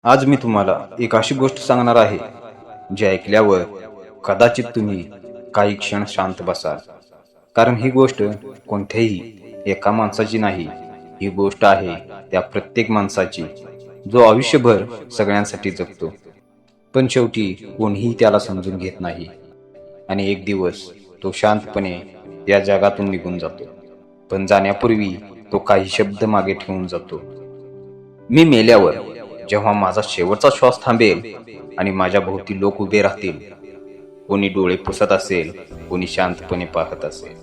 आज मी तुम्हाला एक अशी गोष्ट सांगणार आहे जी ऐकल्यावर कदाचित तुम्ही काही क्षण शांत बसाल. कारण ही गोष्ट कोणत्याही एका माणसाची नाही. ही गोष्ट आहे त्या प्रत्येक माणसाची जो आयुष्यभर सगळ्यांसाठी जगतो, पण शेवटी कोणीही त्याला समजून घेत नाही. आणि एक दिवस तो शांतपणे या जगातून निघून जातो. पण जाण्यापूर्वी तो काही शब्द मागे ठेवून जातो. मी मेल्यावर जेव्हा माझा शेवटचा श्वास थांबेल आणि माझ्या भोवती लोक उभे राहतील, कोणी डोळे पुसत असेल, कोणी शांतपणे पाहत असेल,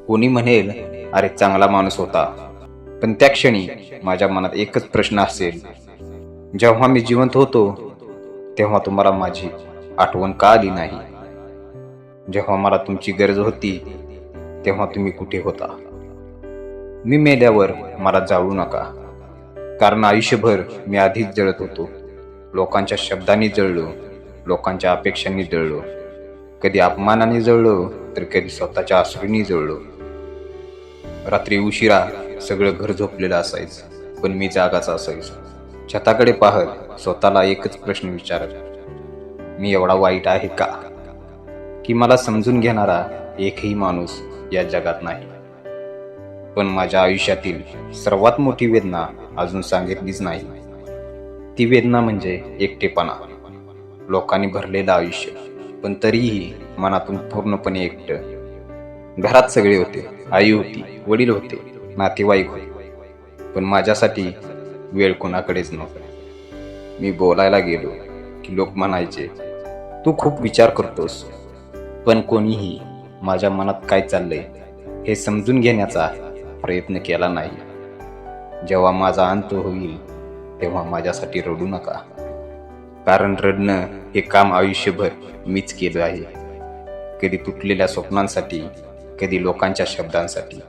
कोणी म्हणेल, अरे चांगला माणूस होता. पण त्या क्षणी माझ्या मनात एकच प्रश्न असेल, जेव्हा मी जिवंत होतो तेव्हा तुम्हाला माझी आठवण का आली नाही? जेव्हा मला तुमची गरज होती तेव्हा तुम्ही कुठे होता? मी मेल्यावर मला जाळू नका, कारण आयुष्यभर मी आधीच जळत होतो. लोकांच्या शब्दांनी जळलो, लोकांच्या अपेक्षांनी जळलो, कधी अपमानाने जळलो तर कधी स्वतःच्या अश्रूंनी जळलो. रात्री उशिरा सगळं घर झोपलेलं असायचं, पण मी जागाच असायचो. छताकडे पाहत स्वतःला एकच प्रश्न विचारत, मी एवढा वाईट आहे का, की मला समजून घेणारा एकही माणूस या जगात नाही? पण माझ्या आयुष्यातील सर्वात मोठी वेदना अजून सांगितलीच नाही. ती वेदना म्हणजे एकटेपणा. लोकांनी भरलेलं आयुष्य, पण तरीही मनातून पूर्णपणे एकटं. घरात सगळे होते, आई होती, वडील होते, नातेवाईक होते, पण माझ्यासाठी वेळ कोणाकडेच नव्हता. मी बोलायला गेलो की लोक म्हणायचे, तू खूप विचार करतोस. पण कोणीही माझ्या मनात काय चाललंय हे समजून घेण्याचा प्रयत्न केला नाही. जेव्हा माझा अंत होईल तेव्हा माझ्यासाठी रडू नका, कारण रडणं हे काम आयुष्यभर मीच केलं आहे. कधी तुटलेल्या स्वप्नांसाठी, कधी लोकांच्या शब्दांसाठी.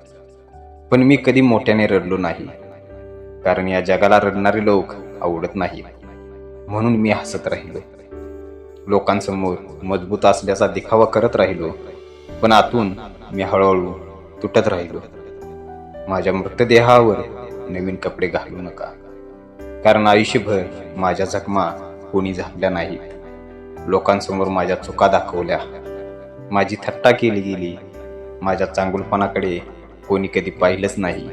पण मी कधी मोठ्याने रडलो नाही, कारण या जगाला रडणारे लोक आवडत नाहीत. म्हणून मी हसत राहिलो, लोकांसमोर मजबूत असल्याचा दिखावा करत राहिलो, पण आतून मी हळूहळू तुटत राहिलो. माझ्या मृतदेहावर नवीन कपडे घालू नका, कारण आयुष्यभर माझ्या जखमा कोणी झाकल्या नाहीत. लोकांसमोर माझ्या चुका दाखवल्या, माझी थट्टा केली गेली, माझ्या चांगुलपणाकडे कोणी कधी पाहिलंच नाही.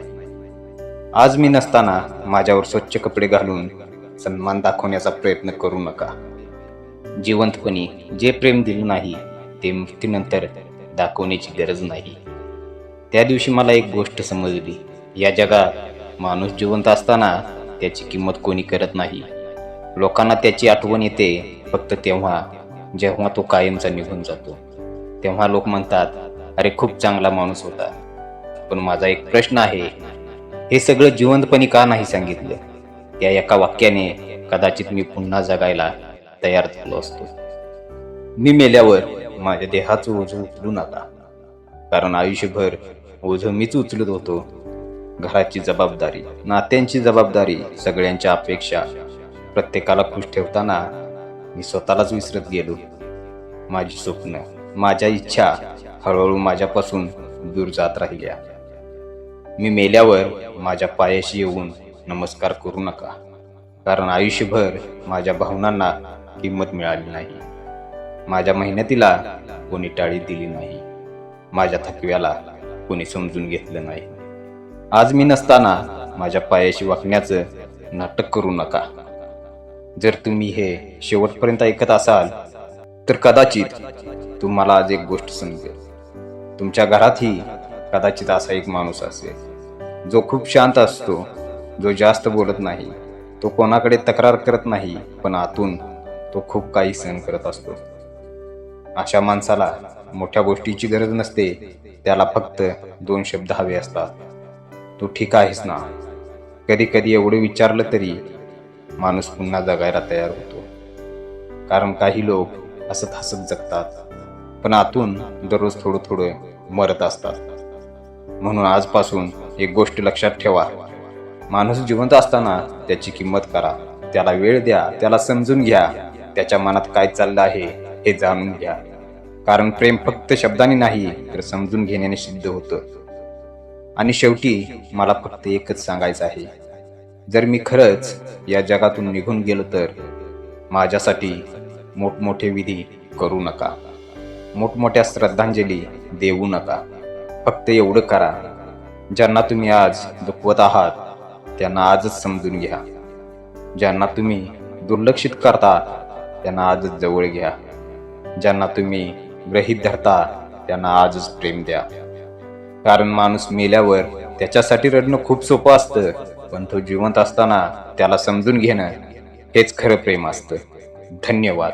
आज मी नसताना माझ्यावर स्वच्छ कपडे घालून सन्मान दाखवण्याचा प्रयत्न करू नका. जिवंतपणी जे प्रेम दिलं नाही ते मृत्यूनंतर दाखवण्याची गरज नाही. त्या दिवशी मला एक गोष्ट समजली, या जगात माणूस जिवंत असताना त्याची किंमत कोणी करत नाही. लोकांना त्याची आठवण येते फक्त तेव्हा जेव्हा तो कायमचा निघून जातो. तेव्हा लोक म्हणतात, अरे खूप चांगला माणूस होता. पण माझा एक प्रश्न आहे, हे सगळं जिवंतपणी का नाही सांगितलं? त्या एका वाक्याने कदाचित मी पुन्हा जगायला तयार झालो असतो. मी मेल्यावर माझ्या देहाचं ओझं उचलू नका, कारण आयुष्यभर ओझं मीच उचलत होतो. घराची जबाबदारी, नात्यांची जबाबदारी, सगळ्यांच्या अपेक्षा, प्रत्येकाला खुश ठेवताना मी स्वतःलाच विसरत गेलो. माझी स्वप्न, माझ्या इच्छा हळूहळू माझ्यापासून दूर जात राहिल्या. मी मेल्यावर माझ्या पायाशी येऊन नमस्कार करू नका, कारण आयुष्यभर माझ्या भावनांना किंमत मिळाली नाही. माझ्या मेहनतीला कोणी टाळी दिली नाही, माझ्या थकव्याला कोणी समजून घेतलं नाही. आज मी नसताना माझ्या पायाशी वाकण्याचं नाटक करू नका. जर तुम्ही हे शेवटपर्यंत ऐकत असाल तर कदाचित तुम्हाला आज एक गोष्ट समजेल. तुमच्या घरातही कदाचित असा एक माणूस असेल जो खूप शांत असतो, जो जास्त बोलत नाही, तो कोणाकडे तक्रार करत नाही, पण आतून तो खूप काही सहन करत असतो. अशा माणसाला मोठ्या गोष्टीची गरज नसते, त्याला फक्त 2 शब्द हवे असतात, तू ठीक आहेस ना? कधी कधी एवढे विचारलं तरी माणूस पुन्हा जगायला तयार होतो. कारण काही लोक हसत हसत जगतात, पण आतून दररोज थोडं थोडं मरत असतात. म्हणून आजपासून एक गोष्ट लक्षात ठेवा, माणूस जिवंत असताना त्याची किंमत करा, त्याला वेळ द्या, त्याला समजून घ्या, त्याच्या मनात काय चाललं आहे हे जाणून घ्या. कारण प्रेम फक्त शब्दांनी नाही तर समजून घेण्याने सिद्ध होतं. आणि शेवटी मला फक्त एकच सांगायचं आहे, जर मी खरंच या जगातून निघून गेलो तर माझ्यासाठी मोठमोठे विधी करू नका, मोठमोठ्या श्रद्धांजली देऊ नका. फक्त एवढं करा, ज्यांना तुम्ही आज दुखवत आहात त्यांना आजच समजून घ्या. ज्यांना तुम्ही दुर्लक्षित करता त्यांना आजच जवळ घ्या. ज्यांना तुम्ही गृहीत धरता त्यांना आजच प्रेम द्या. कारण माणूस मेल्यावर त्याच्यासाठी रडणं खूप सोपं असतं, पण तो जिवंत असताना त्याला समजून घेणं हेच खरं प्रेम असतं. धन्यवाद.